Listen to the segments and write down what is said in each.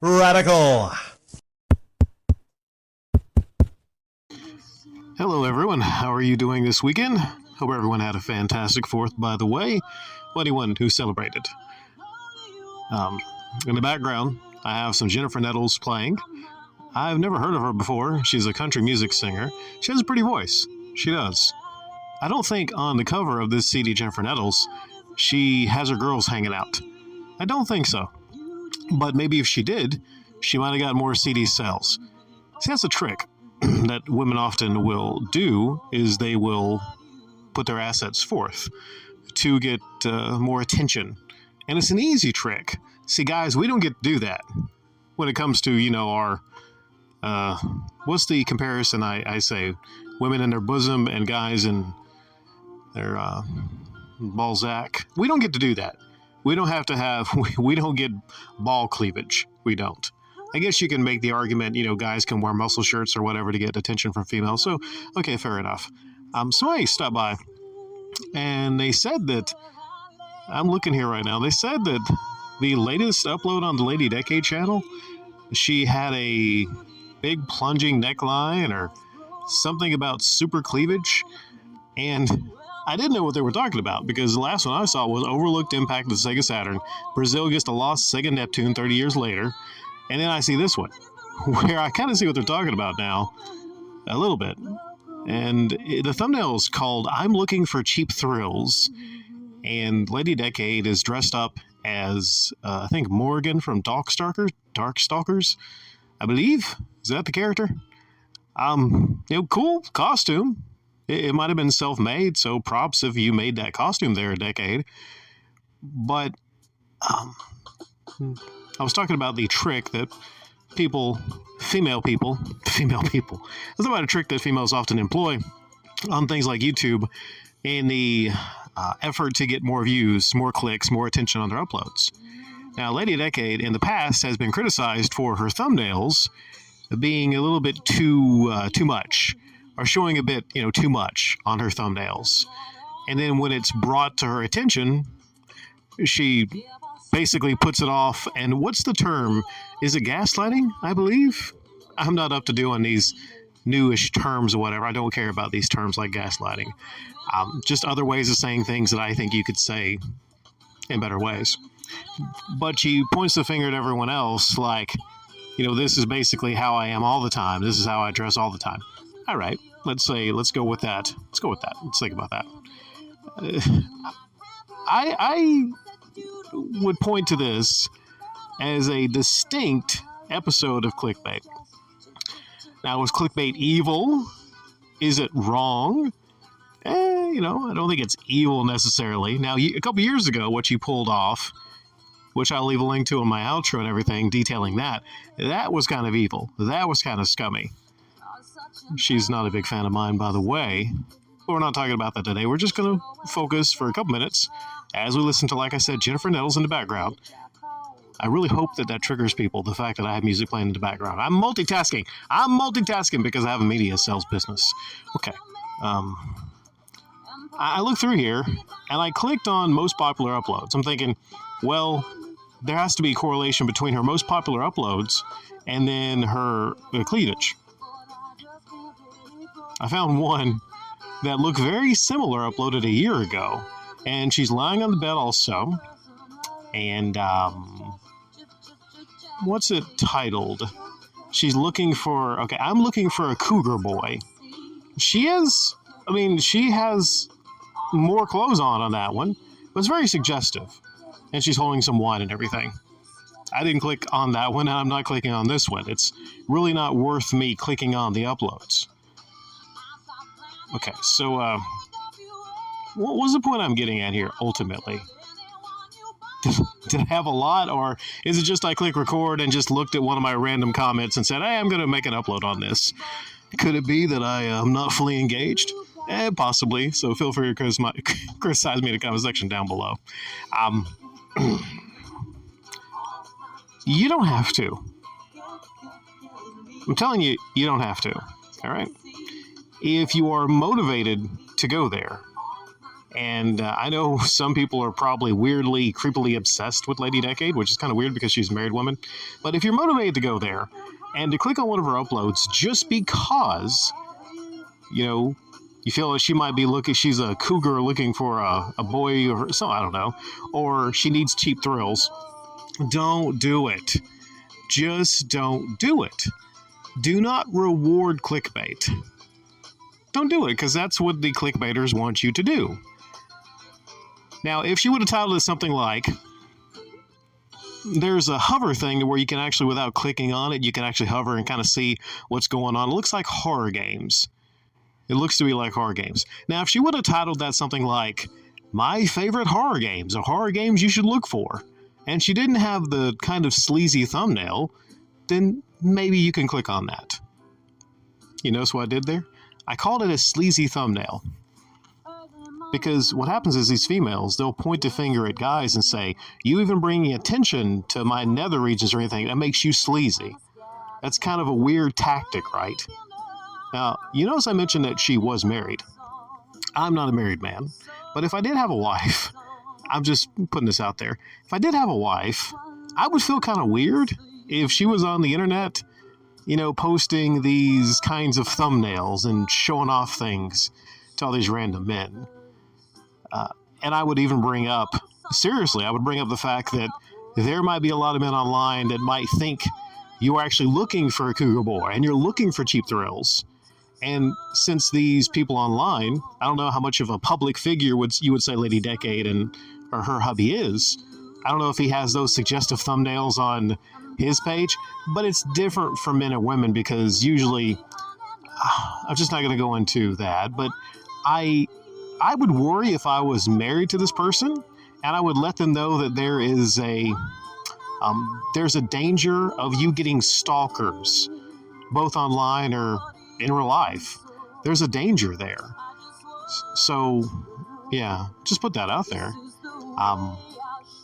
Radical. Hello everyone, how are you doing this weekend? Hope everyone had a fantastic 4th, by the way. Anyone who celebrated. In the background, I have some Jennifer Nettles playing. I've never heard of her before. She's a country music singer. She has a pretty voice. She does. I don't think on the cover of this CD, Jennifer Nettles, she has her girls hanging out. I don't think so. But maybe if she did, she might have got more CD sales. See, that's a trick that women often will do, is they will put their assets forth to get more attention. And it's an easy trick. See, guys, we don't get to do that when it comes to, our, what's the comparison I say? Women in their bosom and guys in their Balzac. We don't get to do that. We don't have to have, we don't get ball cleavage. We don't. I guess you can make the argument, guys can wear muscle shirts or whatever to get attention from females. So, okay, fair enough. So I stopped by and they said that, I'm looking here right now, they said that the latest upload on the Lady Decade channel, she had a big plunging neckline or something about super cleavage. And I didn't know what they were talking about because the last one I saw was Overlooked Impact of the Sega Saturn. Brazil gets the lost Sega Neptune 30 years later. And then I see this one, where I kind of see what they're talking about now, a little bit. And the thumbnail is called I'm Looking for Cheap Thrills. And Lady Decade is dressed up as, I think, Morgan from Darkstalkers, I believe. Is that the character? Cool costume. It might have been self-made, so props if you made that costume there a decade. But I was talking about the trick that female people, it's about a trick that females often employ on things like YouTube in the effort to get more views, more clicks, more attention on their uploads. Now, Lady Decade in the past has been criticized for her thumbnails being a little bit too much, or showing a bit, too much on her thumbnails. And then when it's brought to her attention, she basically puts it off. And what's the term? Is it gaslighting, I believe? I'm not up to doing these newish terms or whatever. I don't care about these terms like gaslighting. Just other ways of saying things that I think you could say in better ways. But she points the finger at everyone else like, this is basically how I am all the time. This is how I dress all the time. All right, let's go with that. Let's think about that. I would point to this as a distinct episode of Clickbait. Now, was Clickbait evil? Is it wrong? I don't think it's evil necessarily. Now, a couple years ago, what you pulled off, which I'll leave a link to in my outro and everything, detailing that was kind of evil. That was kind of scummy. She's not a big fan of mine, by the way. But we're not talking about that today. We're just going to focus for a couple minutes as we listen to, like I said, Jennifer Nettles in the background. I really hope that triggers people, the fact that I have music playing in the background. I'm multitasking because I have a media sales business. Okay. I looked through here, and I clicked on most popular uploads. I'm thinking, well, there has to be a correlation between her most popular uploads and then her cleavage. I found one that looked very similar, uploaded a year ago, and she's lying on the bed also. And what's it titled? She's looking for, I'm looking for a cougar boy. She has more clothes on that one, but it's very suggestive. And she's holding some wine and everything. I didn't click on that one, and I'm not clicking on this one. It's really not worth me clicking on the uploads. Okay, so what was the point I'm getting at here, ultimately? Did I have a lot, or is it just I click record and just looked at one of my random comments and said, hey, I'm going to make an upload on this? Could it be that I am not fully engaged? Possibly, so feel free to criticize me in the comment section down below. You don't have to. I'm telling you, you don't have to, all right? If you are motivated to go there, And I know some people are probably weirdly, creepily obsessed with Lady Decade, which is kind of weird because she's a married woman. But if you're motivated to go there and to click on one of her uploads just because, you know, you feel like she might be looking, she's a cougar looking for a boy or something, I don't know, or she needs cheap thrills, don't do it. Just don't do it. Do not reward clickbait. Don't do it, because that's what the clickbaiters want you to do. Now, if she would have titled it something like, there's a hover thing where you can actually, without clicking on it, you can actually hover and kind of see what's going on. It looks like horror games. It looks to be like horror games. Now, if she would have titled that something like, my favorite horror games, or horror games you should look for, and she didn't have the kind of sleazy thumbnail, then maybe you can click on that. You notice what I did there? I called it a sleazy thumbnail. Because what happens is these females, they'll point a finger at guys and say, you even bringing attention to my nether regions or anything, that makes you sleazy. That's kind of a weird tactic, right? Now, you notice I mentioned that she was married. I'm not a married man, but if I did have a wife, I'm just putting this out there. If I did have a wife, I would feel kind of weird if she was on the internet, you know, posting these kinds of thumbnails and showing off things to all these random men. And I would even bring up, seriously, I would bring up the fact that there might be a lot of men online that might think you are actually looking for a cougar boy and you're looking for cheap thrills. And since these people online, I don't know how much of a public figure you would say Lady Decade or her hubby is. I don't know if he has those suggestive thumbnails on his page, but it's different for men and women because usually, I'm just not going to go into that, but I would worry if I was married to this person, and I would let them know that there's a danger of you getting stalkers, both online or in real life. There's a danger there. So, yeah, just put that out there.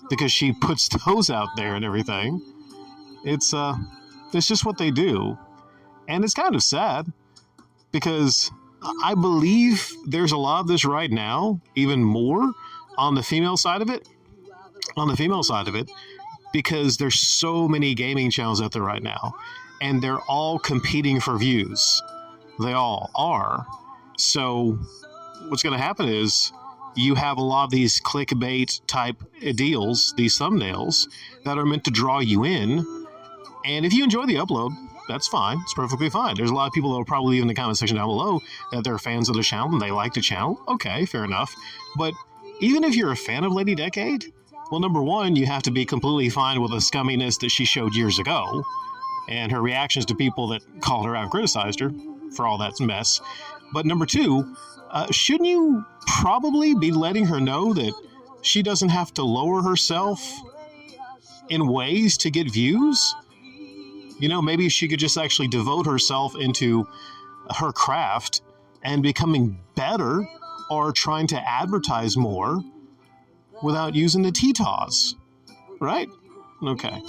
Because she puts those out there and everything. It's just what they do. And it's kind of sad because I believe there's a lot of this right now, even more on the female side of it. Because there's so many gaming channels out there right now, and they're all competing for views. They all are. So what's going to happen is you have a lot of these clickbait type deals, these thumbnails that are meant to draw you in. And if you enjoy the upload, that's fine. It's perfectly fine. There's a lot of people that will probably leave in the comment section down below that they're fans of the channel and they like the channel. Okay, fair enough. But even if you're a fan of Lady Decade, well, number one, you have to be completely fine with the scumminess that she showed years ago and her reactions to people that called her out and criticized her for all that mess. But number two, shouldn't you probably be letting her know that she doesn't have to lower herself in ways to get views? You know, maybe she could just actually devote herself into her craft and becoming better or trying to advertise more without using the TTOS, right? Okay.